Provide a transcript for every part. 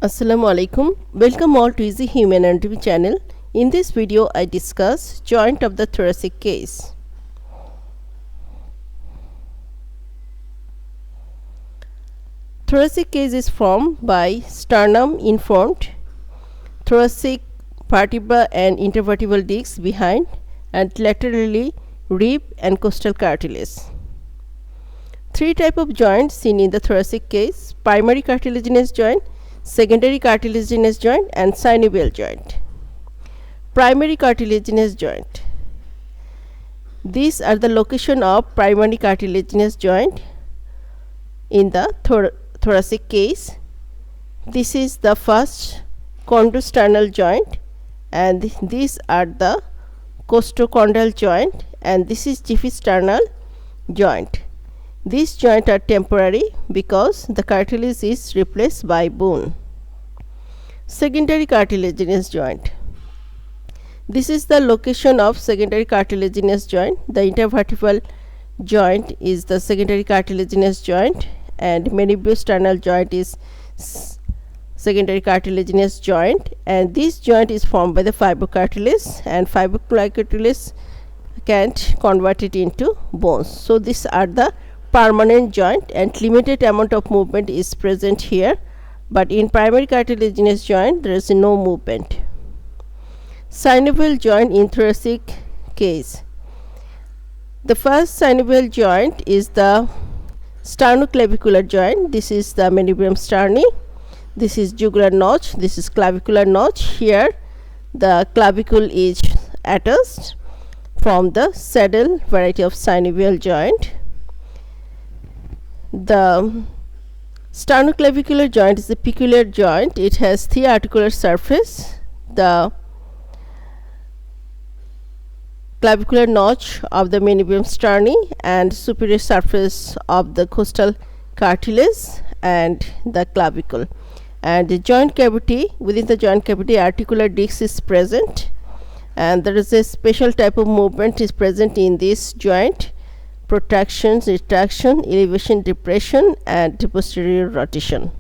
Assalamu alaikum. Welcome all to Easy Human Anatomy channel. In this video, I discuss joint of the thoracic case. Thoracic case is formed by sternum in front, thoracic vertebra and intervertebral discs behind, and laterally rib and costal cartilage. Three types of joints seen in the thoracic case: primary cartilaginous joint, secondary cartilaginous joint, and synovial joint. Primary cartilaginous joint. These are the location of primary cartilaginous joint in the thoracic case. This is the first condrosternal joint, and these are the costochondral joint, and this is xiphisternal joint. These joints are temporary because the cartilage is replaced by bone. Secondary cartilaginous joint. This is the location of secondary cartilaginous joint. The intervertebral joint is the secondary cartilaginous joint, and mandibulosternal joint is secondary cartilaginous joint, and this joint is formed by the fibrocartilage, and fibrocartilage can't convert it into bones. So these are the permanent joint, and limited amount of movement is present here, but in primary cartilaginous joint there is no movement. Synovial joint in thoracic case. The first synovial joint is the sternoclavicular joint. This is the mandibular sterni. This is jugular notch. This is clavicular notch. Here the clavicle is attached from the saddle variety of synovial joint. The sternoclavicular joint is a peculiar joint. It has three articular surface: the clavicular notch of the mandibular sterni, and superior surface of the costal cartilage and the clavicle. And the joint cavity, within the joint cavity, articular disc is present, and there is a special type of movement is present in this joint: protraction, retraction, elevation, depression, and posterior rotation.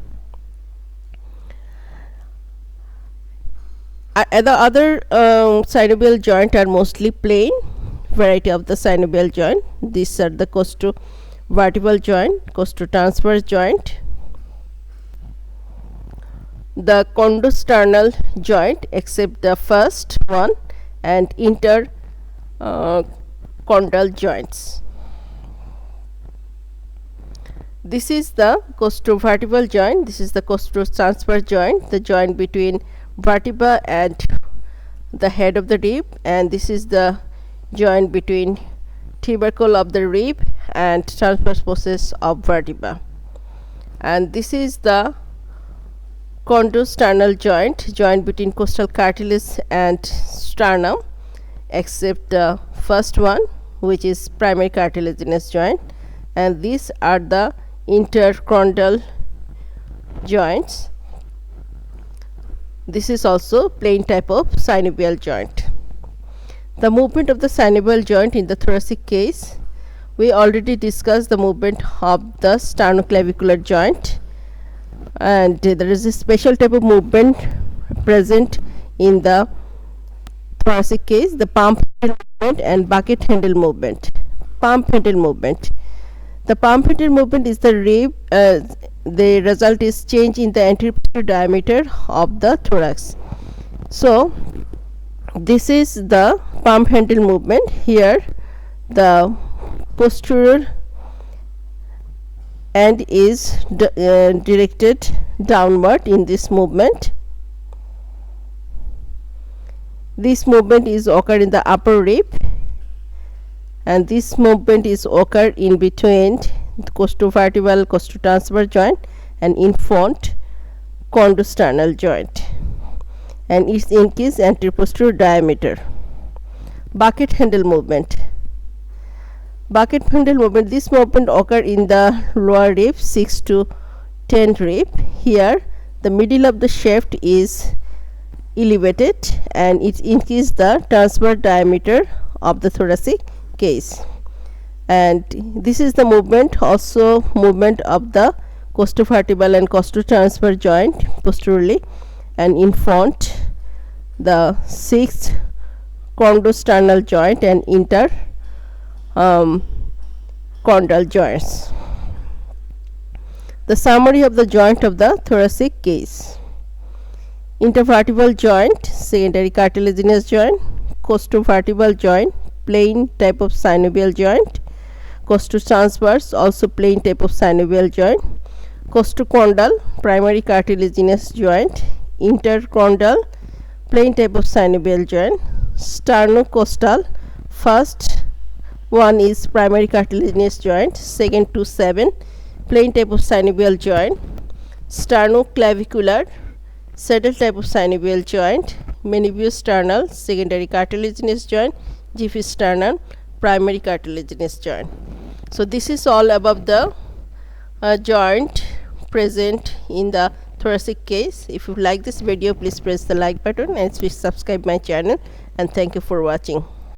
The other synovial joint are mostly plain variety of the synovial joint. These are the costovertebral joint, costotransverse joint, the condrosternal joint except the first one, and interchondral joints. This is the costovertebral joint. This is the costotransverse joint, the joint between vertebra and the head of the rib, and this is the joint between tubercle of the rib and transverse process of vertebra. And this is the condrosternal joint, joint between costal cartilage and sternum, except the first one, which is primary cartilaginous joint, and these are the interchondral joints. This is also plain type of synovial joint. The movement of the synovial joint in the thoracic case. We already discussed the movement of the sternoclavicular joint, and there is a special type of movement present in the thoracic case: the pump handle movement and bucket handle movement. Pump handle movement. The pump handle movement is the rib. The result is change in the anterior diameter of the thorax. So this is the pump handle movement. Here the posterior end is directed downward in this movement. This movement is occur in the upper rib, and this movement is occur in between the costovertebral costotransverse joint and in front condrosternal joint, and it increase anterior posterior diameter. Bucket handle movement. Bucket handle movement. This movement occur in the lower rib, 6 to 10 rib. Here the middle of the shaft is elevated, and it increase the transverse diameter of the thoracic case. And this is the movement, also movement of the costovertebral and costotransverse joint posteriorly, and in front the 6th chondrosternal joint and interchondral joints. The summary of the joint of the thoracic case: intervertebral joint, secondary cartilaginous joint; costovertebral joint, plain type of synovial joint; costotransverse, also plain type of synovial joint; costochondral, primary cartilaginous joint; interchondral, plain type of synovial joint; sternocostal, first one is primary cartilaginous joint, 2nd to 7 plain type of synovial joint; sternoclavicular, saddle type of synovial joint; manibio-sternal, secondary cartilaginous joint; Giffey-sternal, primary cartilaginous joint. So this is all about the joint present in the thoracic case. If you like this video, please press the like button and please subscribe my channel, and thank you for watching.